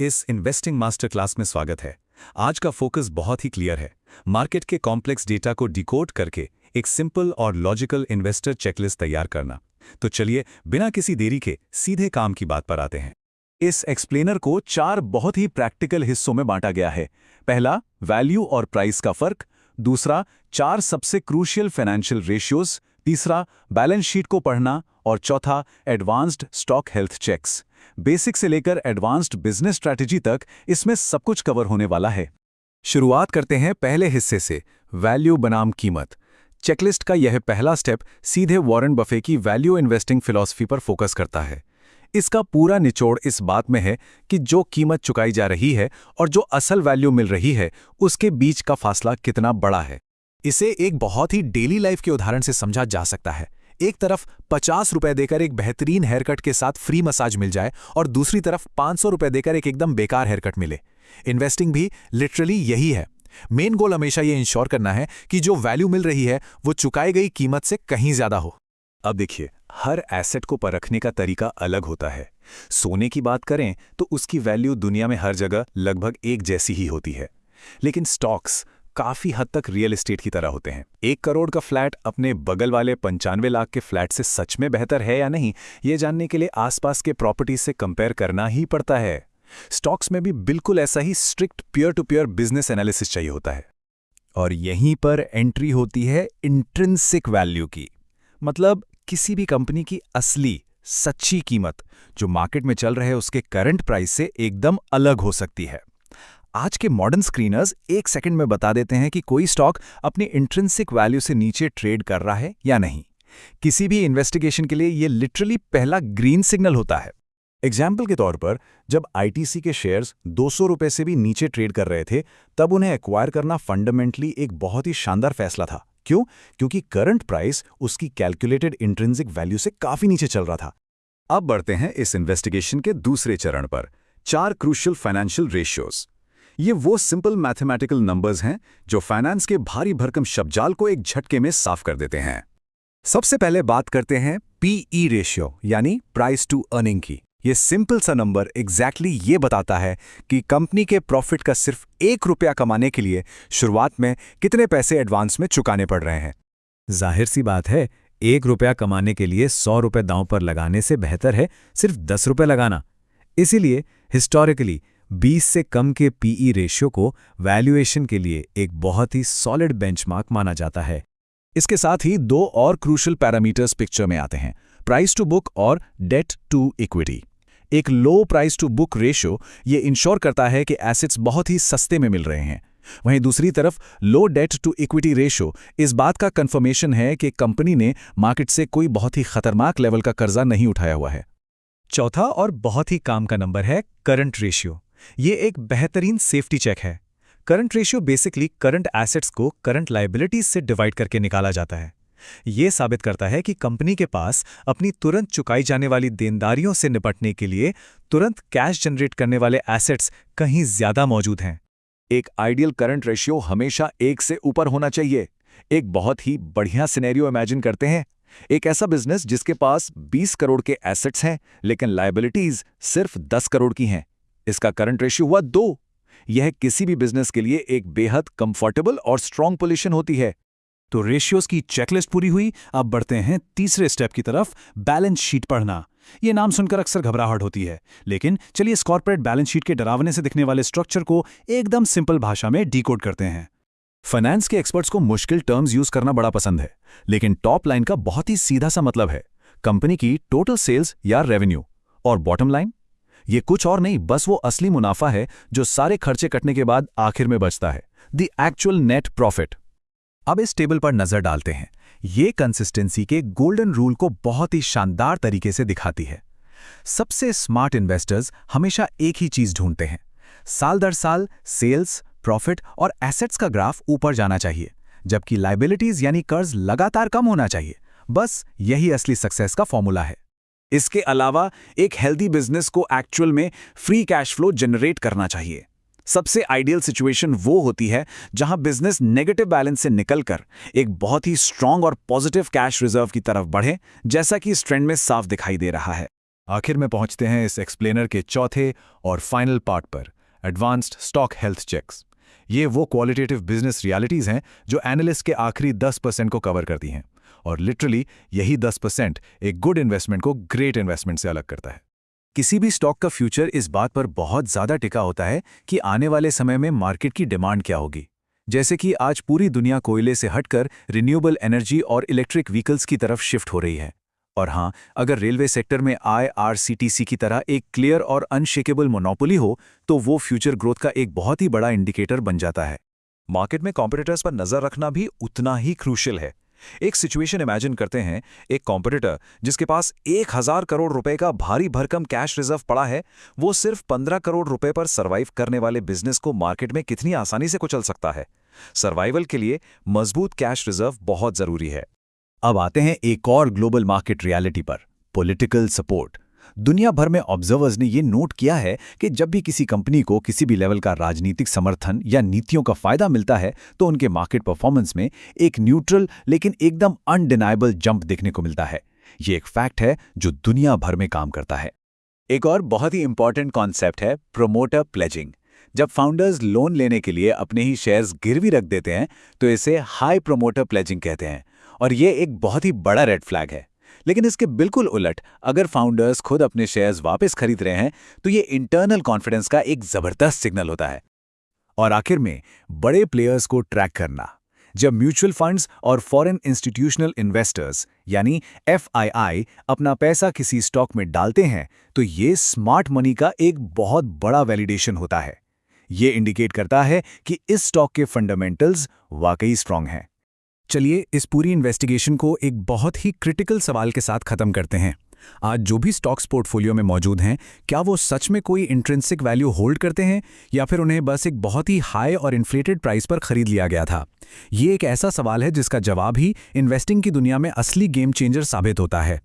इस investing master class में स्वागत है। आज का फोकस बहुत ही क्लियर है। मार्केट के कॉम्प्लेक्स डेटा को डिकोड करके एक सिंपल और लॉजिकल इन्वेस्टर चेकलिस्ट तैयार करना। तो चलिए बिना किसी देरी के सीधे काम की बात पर आते हैं। इस एक्सप्लेनर को 4 बहुत ही प्रैक्टिकल हिस्सों में बांटा गया है। पहला, वैल्यू और प्राइस का फर्क। दूसरा, 4 सबसे क्रूशियल फाइनेंशियल रेशियोज। तीसरा, बैलेंस शीट को पढ़ना। और चौथा, advanced stock health checks. Basic से लेकर एडवांस्ड बिजनेस स्ट्रैटेजी तक इसमें सब कुछ कवर होने वाला है। शुरुआत करते हैं पहले हिस्से से, वैल्यू बनाम कीमत। चेकलिस्ट का यह पहला स्टेप सीधे वॉरेन बफे की वैल्यू इन्वेस्टिंग फिलॉसफी पर फोकस करता है। इसका पूरा निचोड़ इस बात में है कि जो कीमत चुकाई जा रही है और जो असल वैल्यू मिल रही है उसके बीच का फासला कितना बड़ा है। इसे एक बहुत ही डेली लाइफ के उदाहरण से समझा जा सकता है। एक तरफ 50 रुपए देकर एक बेहतरीन हेयरकट के साथ फ्री मसाज मिल जाए और दूसरी तरफ 500 रुपए देकर एक एकदम बेकार हेयरकट मिले। इन्वेस्टिंग भी लिटरली यही है। मेन गोल हमेशा ये इंश्योर करना है कि जो वैल्यू मिल रही है वो चुकाई गई कीमत से कहीं ज्यादा हो। अब देखिए, हर एसेट को परखने का तरीका अलग होता है। सोने की बात करें तो उसकी वैल्यू दुनिया में हर जगह लगभग एक जैसी ही होती है, लेकिन स्टॉक्स काफी हद तक रियल एस्टेट की तरह होते हैं। 1 करोड़ का फ्लैट अपने बगल वाले 95 लाख के फ्लैट से सच में बेहतर है या नहीं, ये जानने के लिए आसपास के प्रॉपर्टी से कंपेयर करना ही पड़ता है। स्टॉक्स में भी बिल्कुल ऐसा ही strict peer to peer business analysis चाहिए होता है। और यहीं पर एंट्री होती है इंट्रिंसिक वैल्यू की, मतलब किसी भी कंपनी की असली सच्ची कीमत जो मार्केट में चल रहे है उसके करंट प्राइस से एकदम अलग हो सकती है। आज के मॉडर्न स्क्रीनर्स 1 सेकंड में बता देते हैं कि कोई स्टॉक अपनी इंट्रिंसिक वैल्यू से नीचे ट्रेड कर रहा है या नहीं। किसी भी इन्वेस्टिगेशन के लिए ये लिटरली पहला ग्रीन सिग्नल होता है। एग्जाम्पल के तौर पर, जब आईटीसी के शेयर्स 200 रुपए से भी नीचे ट्रेड कर रहे थे, तब उन्हें एक्वायर करना फंडामेंटली एक बहुत ही शानदार फैसला था। क्यों? क्योंकि करंट प्राइस उसकी कैलकुलेटेड इंट्रिंसिक वैल्यू से काफी नीचे चल रहा था। अब बढ़ते हैं इस इन्वेस्टिगेशन के दूसरे चरण पर, 4 क्रूशियल फाइनेंशियल रेशियोज। ये वो सिंपल मैथमेटिकल नंबर्स हैं जो फाइनेंस के भारी भरकम शब्दजाल को एक झटके में साफ कर देते हैं। सबसे पहले बात करते हैं पीई रेशियो यानी प्राइस टू अर्निंग की। ये सिंपल सा नंबर एग्जैक्टली ये बताता है कि कंपनी के प्रॉफिट का सिर्फ 1 रुपया कमाने के लिए शुरुआत में कितने पैसे एडवांस में चुकाने पड़ रहे हैं। जाहिर सी बात है, 1 रुपया कमाने के लिए 100 रुपये दांव पर लगाने से बेहतर है सिर्फ 10 रुपये लगाना। इसीलिए हिस्टोरिकली 20 से कम के पीई रेशियो को वैल्यूएशन के लिए एक बहुत ही सॉलिड बेंचमार्क माना जाता है। इसके साथ ही 2 और क्रूशियल पैरामीटर्स पिक्चर में आते हैं, प्राइस टू बुक और डेट टू इक्विटी। एक low price to book ratio ये इंश्योर करता है कि एसेट्स बहुत ही सस्ते में मिल रहे हैं। वहीं दूसरी तरफ लो डेट टू इक्विटी रेशियो इस बात का कंफर्मेशन है कि कंपनी ने मार्केट से कोई बहुत ही खतरनाक लेवल का कर्जा नहीं उठाया हुआ है। चौथा और बहुत ही काम का नंबर है करंट रेशियो। ये एक बेहतरीन सेफ्टी चेक है। Current ratio basically current assets को करंट लायबिलिटीज से डिवाइड करके निकाला जाता है। ये साबित करता है कि कंपनी के पास अपनी तुरंत चुकाई जाने वाली देनदारियों से निपटने के लिए तुरंत कैश जनरेट करने वाले एसेट्स कहीं ज्यादा मौजूद हैं। एक आइडियल करंट रेशियो हमेशा 1 से ऊपर होना चाहिए। एक बहुत ही बढ़िया सिनेरियो इमेजिन करते हैं, एक ऐसा बिजनेस जिसके पास 20 करोड़ के एसेट्स हैं लेकिन लायबिलिटीज सिर्फ 10 करोड़ की हैं। इसका करंट रेशियो हुआ 2। यह किसी भी बिजनेस के लिए एक बेहद कंफर्टेबल और स्ट्रांग पोजीशन होती है। तो रेशियोज की चेकलिस्ट पूरी हुई। अब बढ़ते हैं तीसरे स्टेप की तरफ, बैलेंस शीट पढ़ना। ये नाम सुनकर अक्सर घबराहट होती है, लेकिन चलिए इस कॉर्पोरेट बैलेंस शीट के डरावने से दिखने वाले स्ट्रक्चर को एकदम सिंपल भाषा में डिकोड करते हैं। फाइनेंस के एक्सपर्ट्स को मुश्किल टर्म्स यूज करना बड़ा पसंद है, लेकिन टॉप लाइन का बहुत ही सीधा सा मतलब है कंपनी की टोटल सेल्स या रेवेन्यू, और बॉटम लाइन ये कुछ और नहीं, बस वो असली मुनाफा है जो सारे खर्चे कटने के बाद आखिर में बचता है, द एक्चुअल नेट प्रॉफिट। अब इस टेबल पर नजर डालते हैं। ये कंसिस्टेंसी के गोल्डन रूल को बहुत ही शानदार तरीके से दिखाती है। सबसे स्मार्ट इन्वेस्टर्स हमेशा एक ही चीज ढूंढते हैं, साल दर साल सेल्स, प्रॉफिट और एसेट्स का ग्राफ ऊपर जाना चाहिए, जबकि लायबिलिटीज यानी कर्ज लगातार कम होना चाहिए। बस यही असली सक्सेस का फॉर्मूला है। इसके अलावा एक हेल्दी बिजनेस को एक्चुअल में फ्री कैश फ्लो जनरेट करना चाहिए। सबसे आइडियल सिचुएशन वो होती है जहां बिजनेस नेगेटिव बैलेंस से निकलकर एक बहुत ही स्ट्रांग और पॉजिटिव कैश रिजर्व की तरफ बढ़े, जैसा कि इस ट्रेंड में साफ दिखाई दे रहा है। आखिर में पहुंचते हैं इस एक्सप्लेनर के चौथे और फाइनल पार्ट पर, एडवांस्ड स्टॉक हेल्थ चेक्स। ये वो क्वालिटेटिव बिजनेस रियलिटीज़ हैं जो एनालिस्ट के आखिरी 10% को कवर करती हैं, और लिटरली यही 10% एक गुड इन्वेस्टमेंट को ग्रेट इन्वेस्टमेंट से अलग करता है। किसी भी स्टॉक का फ्यूचर इस बात पर बहुत ज़्यादा टिका होता है कि आने वाले समय में मार्केट की डिमांड क्या होगी। जैसे कि आज पूरी दुनिया कोयले से हटकर रिन्यूएबल एनर्जी और इलेक्ट्रिक व्हीकल्स की तरफ शिफ्ट हो रही है। और हाँ, अगर रेलवे सेक्टर में IRCTC की तरह एक क्लियर और अनशेकेबल मोनोपोली हो तो वो फ्यूचर ग्रोथ का एक बहुत ही बड़ा इंडिकेटर बन जाता है। मार्केट में कॉम्पिटिटर्स पर नजर रखना भी उतना ही क्रूशियल है। एक सिचुएशन इमेजिन करते हैं, एक कॉम्पिटिटर जिसके पास 1000 करोड़ रुपए का भारी भरकम कैश रिजर्व पड़ा है, वो सिर्फ 15 करोड़ रुपए पर सर्वाइव करने वाले बिजनेस को मार्केट में कितनी आसानी से कुचल सकता है। सर्वाइवल के लिए मजबूत कैश रिजर्व बहुत जरूरी है। अब आते हैं एक और ग्लोबल मार्केट रियलिटी पर, पॉलिटिकल सपोर्ट। दुनिया भर में ऑब्जर्वर्स ने ये नोट किया है कि जब भी किसी कंपनी को किसी भी लेवल का राजनीतिक समर्थन या नीतियों का फायदा मिलता है तो उनके मार्केट परफॉर्मेंस में एक न्यूट्रल लेकिन एकदम अनडिनाइबल जंप देखने को मिलता है। ये एक फैक्ट है जो दुनिया भर में काम करता है। एक और बहुत ही इंपॉर्टेंट कॉन्सेप्ट है प्रोमोटर प्लेजिंग। जब फाउंडर्स लोन लेने के लिए अपने ही शेयर्स गिरवी रख देते हैं तो इसे हाई प्रोमोटर प्लेजिंग कहते हैं, और ये एक बहुत ही बड़ा रेड फ्लैग है। लेकिन इसके बिल्कुल उलट, अगर फाउंडर्स खुद अपने शेयर्स वापस खरीद रहे हैं तो ये इंटरनल कॉन्फिडेंस का एक जबरदस्त सिग्नल होता है। और आखिर में बड़े प्लेयर्स को ट्रैक करना। जब म्यूचुअल फंड्स और फॉरेन इंस्टीट्यूशनल इन्वेस्टर्स यानी FII अपना पैसा किसी स्टॉक में डालते हैं तो ये स्मार्ट मनी का एक बहुत बड़ा वैलिडेशन होता है। ये इंडिकेट करता है कि इस स्टॉक के फंडामेंटल्स वाकई स्ट्रांग हैं। चलिए इस पूरी इन्वेस्टिगेशन को एक बहुत ही क्रिटिकल सवाल के साथ खत्म करते हैं। आज जो भी स्टॉक्स पोर्टफोलियो में मौजूद हैं, क्या वो सच में कोई इंट्रिंसिक वैल्यू होल्ड करते हैं या फिर उन्हें बस एक बहुत ही हाई और इन्फ्लेटेड प्राइस पर खरीद लिया गया था? ये एक ऐसा सवाल है जिसका जवाब ही इन्वेस्टिंग की दुनिया में असली गेम चेंजर साबित होता है।